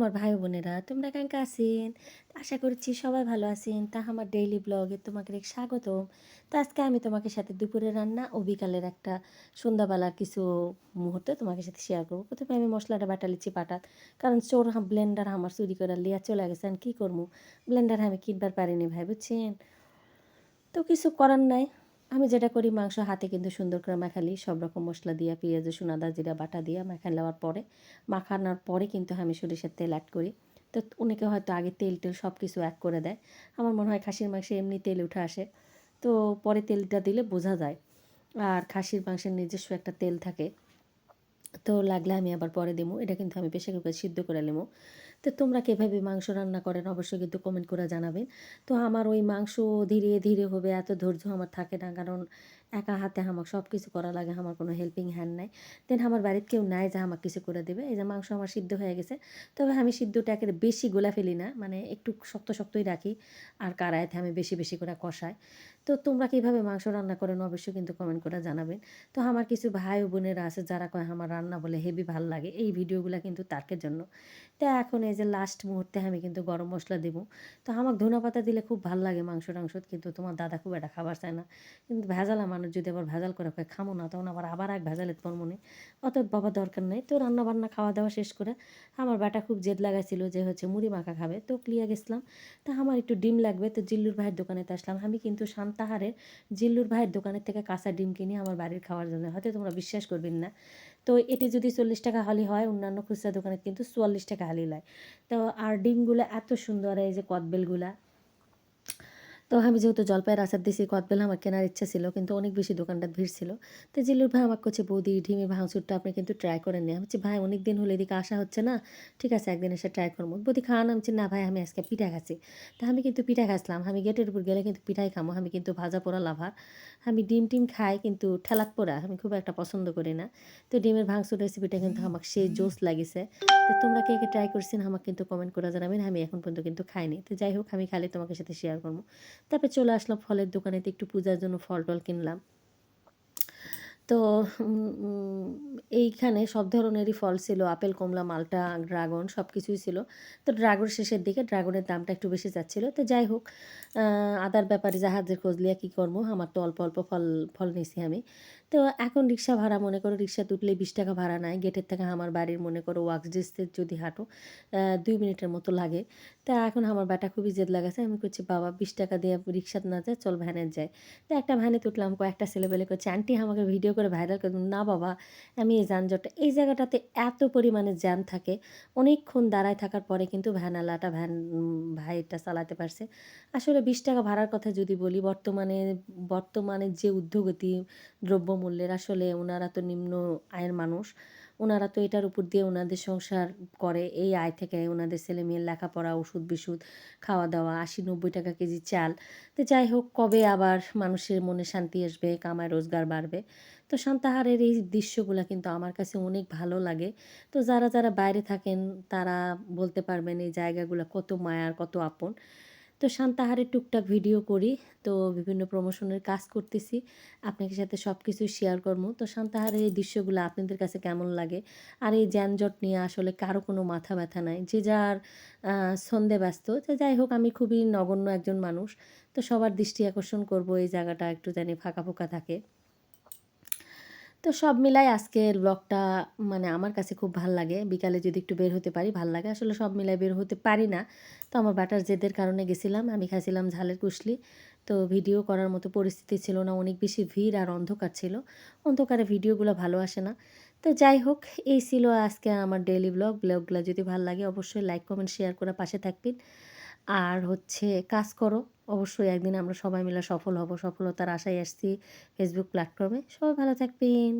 আমার ভাই বোনেরা তোমরা কেমন আছেন? আশা করছি সবাই ভালো আছেন। তা আমার ডেইলি ব্লগে তোমাকে স্বাগতম। তো আজকে আমি তোমাকে সাথে দুপুরের রান্না ও বিকালের একটা সন্ধ্যাবেলার কিছু মুহূর্ত তোমাকে সাথে শেয়ার করবো। প্রথমে আমি মশলাটা বাটা লিচ্ছি পাটাত, কারণ চোর ব্লেন্ডার আমার চুরি করে লিয়া চলে গেছে। আমি কী করবো, ব্লেন্ডার আমি কিনবার পারিনি ভাই, বুঝছেন? তো কিছু করার নাই। আমি যেটা করি, মাংস হাতে কিন্তু সুন্দর করে মাখালি, সব রকম মশলা দিয়া পেঁয়াজ রসুন আদা জিরা বাটা দিয়া মাখান নেওয়ার পরে, মাখানোর পরে কিন্তু আমি সরিষার তেল অ্যাড করি। তো অনেকে হয়তো আগে তেল টেল সব কিছু অ্যাড করে দেয়। আমার মনে হয় খাসির মাংসে এমনি তেল উঠে আসে, তো পরে তেলটা দিলে বোঝা যায়। আর খাসির মাংসের নিজস্ব একটা তেল থাকে, তো লাগলে আমি আবার পরে দেবো। এটা কিন্তু আমি প্রেসার কুকারে সিদ্ধ করে নেবো। তো তোমরা কীভাবে মাংস রান্না করেন অবশ্যই কিন্তু কমেন্ট করে জানাবেন। তো আমার ওই মাংস ধীরে ধীরে হবে, এত ধৈর্য আমার থাকে না, কারণ একা হাতে আমার সব কিছু করা লাগে, আমার কোনো হেল্পিং হ্যান্ড নাই। দেন আমার বাড়িতে কেউ নাই যা আমাকে কিছু করে দেবে। এই যে মাংস আমার সিদ্ধ হয়ে গেছে, তবে আমি সিদ্ধটা একেবারে বেশি গোলা ফেলি না, মানে একটু শক্ত শক্তই রাখি। আর কারাইতে আমি বেশি বেশি করে কষাই। তো তোমরা কীভাবে মাংস রান্না করেন অবশ্যই কিন্তু কমেন্ট করে জানাবেন। তো আমার কিছু ভাই ও বোনেরা আছে যারা কয় আমার রান্না বলে হেভি ভাল লাগে, এই ভিডিওগুলো কিন্তু তার্কের জন্য। তো এখন এই যে লাস্ট মুহূর্তে আমি কিন্তু গরম মশলা দেবো। তো আমার ধনা পাতা দিলে খুব ভাল লাগে মাংস টাংসত, কিন্তু তোমার দাদা খুব একটা খাবার চায় না। কিন্তু ভেজালা মানুষ যদি আবার ভেজাল করে কয় খামো না, তখন আবার এক ভেজালে তোমার মনে অত বাবা দরকার নেই। তো রান্না বান্না খাওয়া দাওয়া শেষ করে আমার বেটা খুব জেদ লাগাইছিল যে হচ্ছে মুড়ি মাখা খাবে, তো ক্লিয়া গেছিলাম। তা আমার একটু ডিম লাগবে, তো জিল্লুর ভাইয়ের দোকানেতে আসলাম। আমি কিন্তু সান্তাহারের জিল্লুর ভাইয়ের দোকানের থেকে কাঁচা ডিম কিনি আমার বাড়ির খাওয়ার জন্য, হয়তো তোমরা বিশ্বাস করবেন না। তো এটি যদি 40 টাকা হালি হয়, অন্যান্য খুচরা দোকানে কিন্তু 44 টাকা হালি লয়। তো আর ডিমগুলো এত সুন্দর, এই যে কদবেলগুলা। তো আমি যেহেতু জলপাইয়ের আচার দিছি, কদবেল আমার কেনার ইচ্ছা ছিল, কিন্তু অনেক বেশি দোকানটার ভিড় ছিল। তো জিল্লুর ভাই আমাকে করছে, বৌদি ডিমের ভাঙচুরটা আপনি কিন্তু ট্রাই করে নিয়ে। আমি বলছি ভাই অনেক দিন হলো এদিকে আসা হচ্ছে না, ঠিক আছে একদিন এসে ট্রাই করবো। বৌদি খাওয়ান? আমি বলছি না ভাই, আমি আজকে পিঠা খাচ্ছি। তা আমি কিন্তু পিঠা খাচ্ছিলাম, আমি গেটের উপর গেলে কিন্তু পিঠাই খামো। আমি কিন্তু ভাজা পোড়া লাভার, আমি ডিম টিম খাই কিন্তু ঠেলাক পোড়া আমি খুব একটা পছন্দ করি না। তো ডিমের ভাঙচুর রেসিপিটা কিন্তু আমাকে সেই জোস লাগিছে। তো তোমরা কে কে ট্রাই করছেন আমাকে কিন্তু কমেন্ট করে জানাবেন। আমি এখন পর্যন্ত কিন্তু খাইনি। তো যাই হোক, আমি খালি তোমাকে সাথে শেয়ার করবো। তারপরে চলে আসলাম ফলের দোকানেতে, একটু পূজার জন্য ফল টল কিনলাম। তো এইখানে সব ধরনেরই ফল ছিল, আপেল কমলা মালটা ড্রাগন সব কিছুই ছিল। তো ড্রাগন শেষের দিকে ড্রাগনের দামটা একটু বেশি যাচ্ছিলো। তো যাই হোক, আদার ব্যাপারে জাহাজের খোঁজ লিয়া কী করবো, আমার তো অল্প অল্প ফল ফল নিছি আমি। তো এখন রিক্সা ভাড়া, মনে করো রিক্সাতে উঠলে 20 টাকা ভাড়া নেয় গেটের থেকে আমার বাড়ির, মনে করো ওয়াক্স ডিস্টেন্স যদি হাঁটো 2 মিনিটের মতো লাগে। তা এখন আমার ব্যাটা খুবই জেদ লাগাছে, আমি করছি বাবা 20 টাকা দিয়ে রিক্সাতে না যায়, চল ভ্যানে যাই। তো একটা ভ্যানে উঠলাম, কয়েকটা ছেলেপেলে করছে আন্টি আমাকে ভিডিও করে ভাইরাল করে দিন। না বাবা, আমি এই যানজটটা, এই জায়গাটাতে এত পরিমাণে জ্যাম থাকে, অনেকক্ষণ দাঁড়ায় থাকার পরে কিন্তু ভ্যানওয়ালাটা ভাইটা চালাতে পারছে। আসলে 20 টাকা ভাড়ার কথা যদি বলি, বর্তমানে বর্তমানে যে ঊর্ধ্বগতি দ্রব্যমূল্যের, আসলে ওনারা তো নিম্ন আয়ের মানুষ, ওনারা তো এটার উপর দিয়ে ওনাদের সংসার করে, এই আয় থেকে ওনাদের ছেলে মেয়ের লেখাপড়া ওষুধ বিশুধ খাওয়া দাওয়া, 80-90 টাকা কেজি চাল। তো যাই হোক, কবে আবার মানুষের মনে শান্তি আসবে, কামায় রোজগার বাড়বে। তো সান্তাহারের এই দৃশ্যগুলো কিন্তু আমার কাছে অনেক ভালো লাগে। তো যারা যারা বাইরে থাকেন তারা বলতে পারবেন এই জায়গাগুলো কত মায়ার, কত আপন। তো সান্তাহারের টুকটাক ভিডিও করি, তো বিভিন্ন প্রমোশনের কাজ করতেছি, আপনাদের সাথে সব কিছু শেয়ার করবো। তো সান্তাহারের এই দৃশ্যগুলো আপনাদের কাছে কেমন লাগে? আর এই যানজট নিয়ে আসলে কারো কোনো মাথা ব্যথা নাই, যে যার ছন্দে ব্যস্ত। তো যাই হোক, আমি খুবই নগণ্য একজন মানুষ, তো সবার দৃষ্টি আকর্ষণ করব এই জায়গাটা একটু জানি ফাঁকা ফোঁকা থাকে। তো সব মিলাই আজকের ব্লগটা, মানে আমার কাছে খুব ভাল লাগে। বিকালে যদি একটু বের হতে পারি ভাল লাগে। আসলে সব মিলাই বের হতে পারি না। তো আমার বাটার জেদের কারণে গেছিলাম। আমি খাইছিলাম ঝালের কুশলি। তো ভিডিও করার মতো পরিস্থিতি ছিল না। অনেক বেশি ভিড় আর অন্ধকার ছিল। অন্ধকারে ভিডিওগুলো ভালো আসে না। তো যাই হোক, এই ছিল আজকে আমার ডেইলি ব্লগ। ব্লগগুলো যদি ভাল লাগে অবশ্যই লাইক, কমেন্ট, শেয়ার করে পাশে থাকবেন। আর হচ্ছে কাজ করো। অবশ্যই একদিন আমরা সবাই মিলে সফল হব। সফলতার আশায় আসছি ফেসবুক প্ল্যাটফর্মে। সবাই ভালো থাকবেন।